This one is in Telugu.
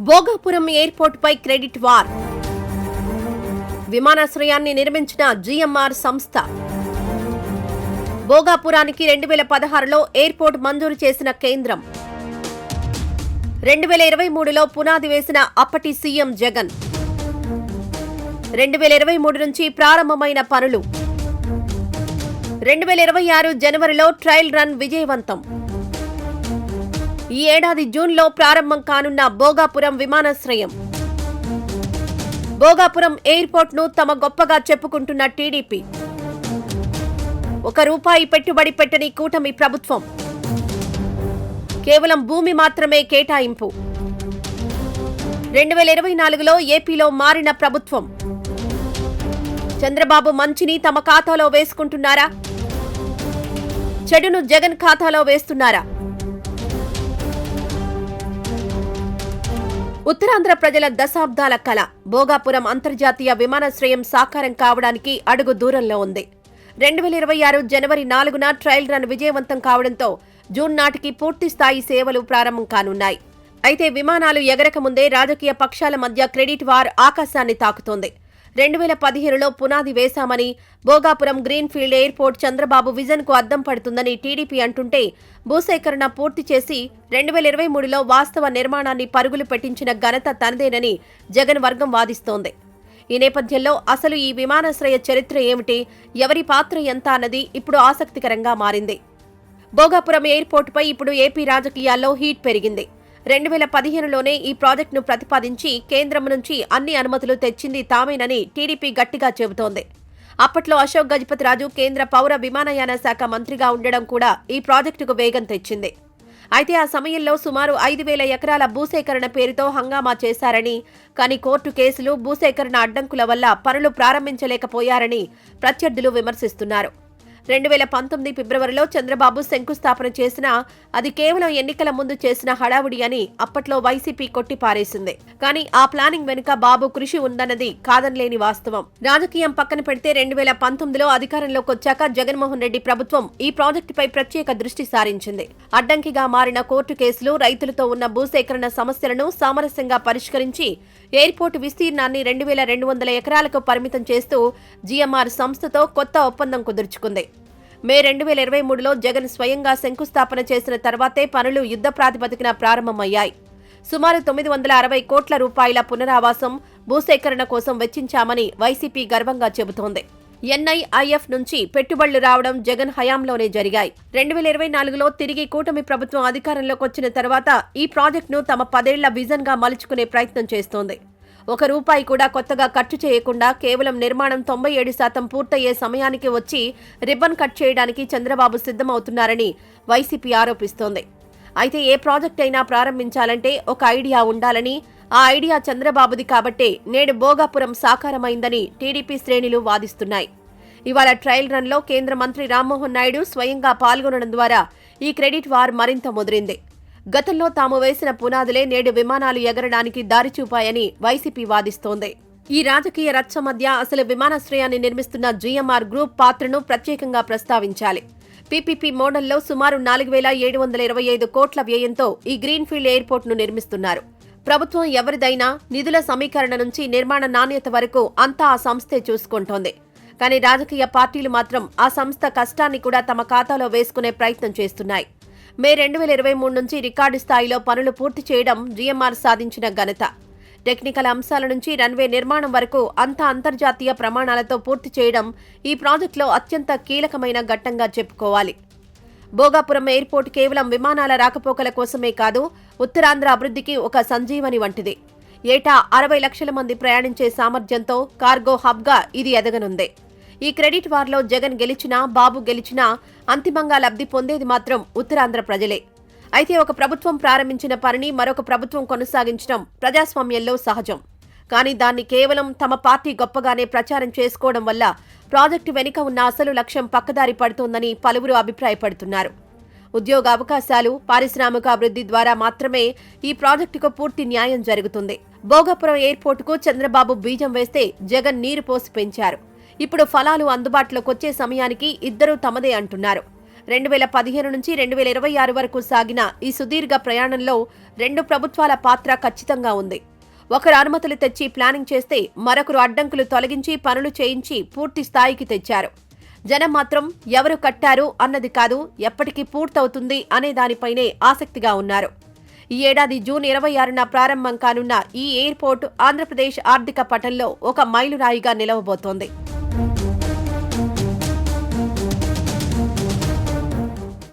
భోగాపురం ఎయిర్పోర్ట్ పై క్రెడిట్ వార్. విమానాశ్రయాన్ని నిర్మించిన జీఎంఆర్ సంస్థ. భోగాపురానికి 2016లో ఎయిర్పోర్ట్ మంజూరు చేసిన కేంద్రం. 2023లో పునాది వేసిన అప్పటి సీఎం జగన్. 2023 నుంచి ప్రారంభమైన పనులు. 2026 జనవరిలో ట్రయల్ రన్ విజయవంతం. ఈ ఏడాది జూన్లో ప్రారంభం కానున్న భోగాపురం విమానాశ్రయం. భోగాపురం ఎయిర్పోర్ట్ ను తమ గొప్పగా చెప్పుకుంటున్న టీడీపీ. ₹1 పెట్టుబడి పెట్టని కూటమి ప్రభుత్వం. కేవలం భూమి మాత్రమే కేటాయింపు. 2024లో ఏపీలో మారిన ప్రభుత్వం. చంద్రబాబు మంచిని తమ ఖాతాలో వేసుకుంటున్నారా? చెడును జగన్ ఖాతాలో వేస్తున్నారా? ఉత్తరాంధ్ర ప్రజల దశాబ్దాల కళ భోగాపురం అంతర్జాతీయ విమానాశ్రయం సాకారం కావడానికి అడుగు దూరంలో ఉంది. 2026 జనవరి 4న ట్రయల్ రన్ విజయవంతం కావడంతో జూన్ నాటికి పూర్తి స్థాయి సేవలు ప్రారంభం కానున్నాయి. అయితే విమానాలు ఎగరక ముందే రాజకీయ పక్షాల మధ్య క్రెడిట్ వార్ ఆకాశాన్ని తాకుతోంది. 2015లో పునాది వేశామని, Bhogapuram greenfield airport Chandrababu vision కు అద్దం పడుతుందని టీడీపీ అంటుంటే, భూసేకరణ పూర్తి చేసి 2023లో వాస్తవ నిర్మాణాన్ని పరుగులు పెట్టించిన ఘనత తనదేనని జగన్ వర్గం వాదిస్తోంది. ఈ నేపథ్యంలో అసలు ఈ విమానాశ్రయ చరిత్ర ఏమిటి, ఎవరి పాత్ర ఎంత అన్నది ఇప్పుడు ఆసక్తికరంగా మారింది. భోగాపురం ఎయిర్పోర్టుపై ఇప్పుడు ఏపీ రాజకీయాల్లో హీట్ పెరిగింది. 2015లోనే ఈ ప్రాజెక్టును ప్రతిపాదించి కేంద్రం నుంచి అన్ని అనుమతులు తెచ్చింది తామేనని టీడీపీ గట్టిగా చెబుతోంది. అప్పట్లో అశోక్ గజపతిరాజు కేంద్ర పౌర విమానయాన శాఖ మంత్రిగా ఉండడం కూడా ఈ ప్రాజెక్టుకు వేగం తెచ్చింది. అయితే ఆ సమయంలో సుమారు 5,000 ఎకరాల భూసేకరణ పేరుతో హంగామా చేశారని, కానీ కోర్టు కేసులు, భూసేకరణ అడ్డంకుల వల్ల పనులు ప్రారంభించలేకపోయారని ప్రత్యర్థులు విమర్శిస్తున్నారు. 2019 ఫిబ్రవరిలో చంద్రబాబు శంకుస్థాపన చేసినా అది కేవలం ఎన్నికల ముందు చేసిన హడావుడి అని అప్పట్లో వైసీపీ కొట్టిపారేసింది. కానీ ఆ ప్లానింగ్ వెనుక బాబు కృషి ఉందన్నది కాదనలేని వాస్తవం. రాజకీయం పక్కన పెడితే 2019లో అధికారంలోకి వచ్చాక జగన్మోహన్ రెడ్డి ప్రభుత్వం ఈ ప్రాజెక్టుపై ప్రత్యేక దృష్టి సారించింది. అడ్డంకిగా మారిన కోర్టు కేసులు, రైతులతో ఉన్న భూసేకరణ సమస్యలను సామరస్యంగా పరిష్కరించి ఎయిర్పోర్టు విస్తీర్ణాన్ని 2,200 ఎకరాలకు పరిమితం చేస్తూ జీఎంఆర్ సంస్థతో కొత్త ఒప్పందం కుదుర్చుకుంది. మే 2023లో జగన్ స్వయంగా శంకుస్థాపన చేసిన తర్వాతే పనులు యుద్ధ ప్రాతిపదికన ప్రారంభమయ్యాయి. సుమారు 960 కోట్ల రూపాయల పునరావాసం, భూసేకరణ కోసం వెచ్చించామని వైసీపీ గర్వంగా చెబుతోంది. ఎన్ఐఐఎఫ్ నుంచి పెట్టుబడులు రావడం జగన్ హయాంలోనే జరిగాయి. 2024లో తిరిగి కూటమి ప్రభుత్వం అధికారంలోకి వచ్చిన తర్వాత ఈ ప్రాజెక్టును తమ 10 ఏళ్ల విజన్ గా మలుచుకునే ప్రయత్నం చేస్తోంది. ₹1 కూడా కొత్తగా ఖర్చు చేయకుండా కేవలం నిర్మాణం 97% పూర్తయ్యే సమయానికి వచ్చి రిబ్బన్ కట్ చేయడానికి చంద్రబాబు సిద్ధమవుతున్నారని వైసీపీ ఆరోపిస్తోంది. అయితే ఏ ప్రాజెక్ట్ అయినా ప్రారంభించాలంటే ఒక ఐడియా ఉండాలని, ఆ ఐడియా చంద్రబాబుది కాబట్టే నేడు భోగాపురం సాకారమైందని టీడీపీ శ్రేణులు వాదిస్తున్నాయి. ఇవాళ ట్రయల్ రన్లో కేంద్ర మంత్రి రామ్మోహన్ నాయుడు స్వయంగా పాల్గొనడం ద్వారా ఈ క్రెడిట్ వార్ మరింత ముదిరింది. గతంలో తాము వేసిన పునాదులే నేడు విమానాలు ఎగరడానికి దారి చూపాయని వైసీపీ వాదిస్తోంది. ఈ రాజకీయ రచ్చ మధ్య అసలు విమానాశ్రయాన్ని నిర్మిస్తున్న జీఎంఆర్ గ్రూప్ పాత్రను ప్రత్యేకంగా ప్రస్తావించాలి. పీపీపీ మోడల్లో సుమారు 4,725 కోట్ల వ్యయంతో ఈ గ్రీన్ఫీల్డ్ ఎయిర్పోర్ట్ను నిర్మిస్తున్నారు. ప్రభుత్వం ఎవరిదైనా నిధుల సమీకరణ నుంచి నిర్మాణ నాణ్యత వరకు అంతా ఆ సంస్థే చూసుకుంటోంది. కానీ రాజకీయ పార్టీలు మాత్రం ఆ సంస్థ కష్టాన్ని కూడా తమ ఖాతాలో వేసుకునే ప్రయత్నం చేస్తున్నాయి. మే 2023 నుంచి రికార్డు స్థాయిలో పనులు పూర్తి చేయడం జీఎంఆర్ సాధించిన ఘనత. టెక్నికల్ అంశాల నుంచి రన్వే నిర్మాణం వరకు అంతా అంతర్జాతీయ ప్రమాణాలతో పూర్తి చేయడం ఈ ప్రాజెక్టులో అత్యంత కీలకమైన ఘట్టంగా చెప్పుకోవాలి. భోగాపురం ఎయిర్పోర్ట్ కేవలం విమానాల రాకపోకల కోసమే కాదు, ఉత్తరాంధ్ర అభివృద్ధికి ఒక సంజీవని వంటిది. ఏటా 60 లక్షల మంది ప్రయాణించే సామర్థ్యంతో కార్గో హబ్గా ఇది ఎదగనుంది. ఈ క్రెడిట్ వార్లో జగన్ గెలిచినా, బాబు గెలిచినా అంతిమంగా లబ్ధి పొందేది మాత్రం ఉత్తరాంధ్ర ప్రజలే. అయితే ఒక ప్రభుత్వం ప్రారంభించిన పనిని మరొక ప్రభుత్వం కొనసాగించడం ప్రజాస్వామ్యంలో సహజం. కానీ దాన్ని కేవలం తమ పార్టీ గొప్పగానే ప్రచారం చేసుకోవడం వల్ల ప్రాజెక్టు వెనుక ఉన్న అసలు లక్ష్యం పక్కదారి పడుతోందని పలువురు అభిప్రాయపడుతున్నారు. ఉద్యోగ అవకాశాలు, పారిశ్రామిక అభివృద్ధి ద్వారా మాత్రమే ఈ ప్రాజెక్టుకు పూర్తి న్యాయం జరుగుతుంది. భోగాపురం ఎయిర్పోర్టుకు చంద్రబాబు బీజం వేస్తే జగన్ నీరు పోసి పెంచారు. ఇప్పుడు ఫలాలు అందుబాటులోకి వచ్చే సమయానికి ఇద్దరూ తమదే అంటున్నారు. 2015 నుంచి 2026 వరకు సాగిన ఈ సుదీర్ఘ ప్రయాణంలో 2 ప్రభుత్వాల పాత్ర ఖచ్చితంగా ఉంది. ఒకరు అనుమతులు తెచ్చి ప్లానింగ్ చేస్తే మరొకరు అడ్డంకులు తొలగించి పనులు చేయించి పూర్తి స్థాయికి తెచ్చారు. జనం మాత్రం ఎవరు కట్టారు అన్నది కాదు, ఎప్పటికి పూర్తవుతుంది అనే దానిపైనే ఆసక్తిగా ఉన్నారు. ఈ ఏడాది జూన్ 26న ప్రారంభం కానున్న ఈ ఎయిర్పోర్ట్ ఆంధ్రప్రదేశ్ ఆర్థిక పటంలో ఒక మైలురాయిగా నిలవబోతోంది.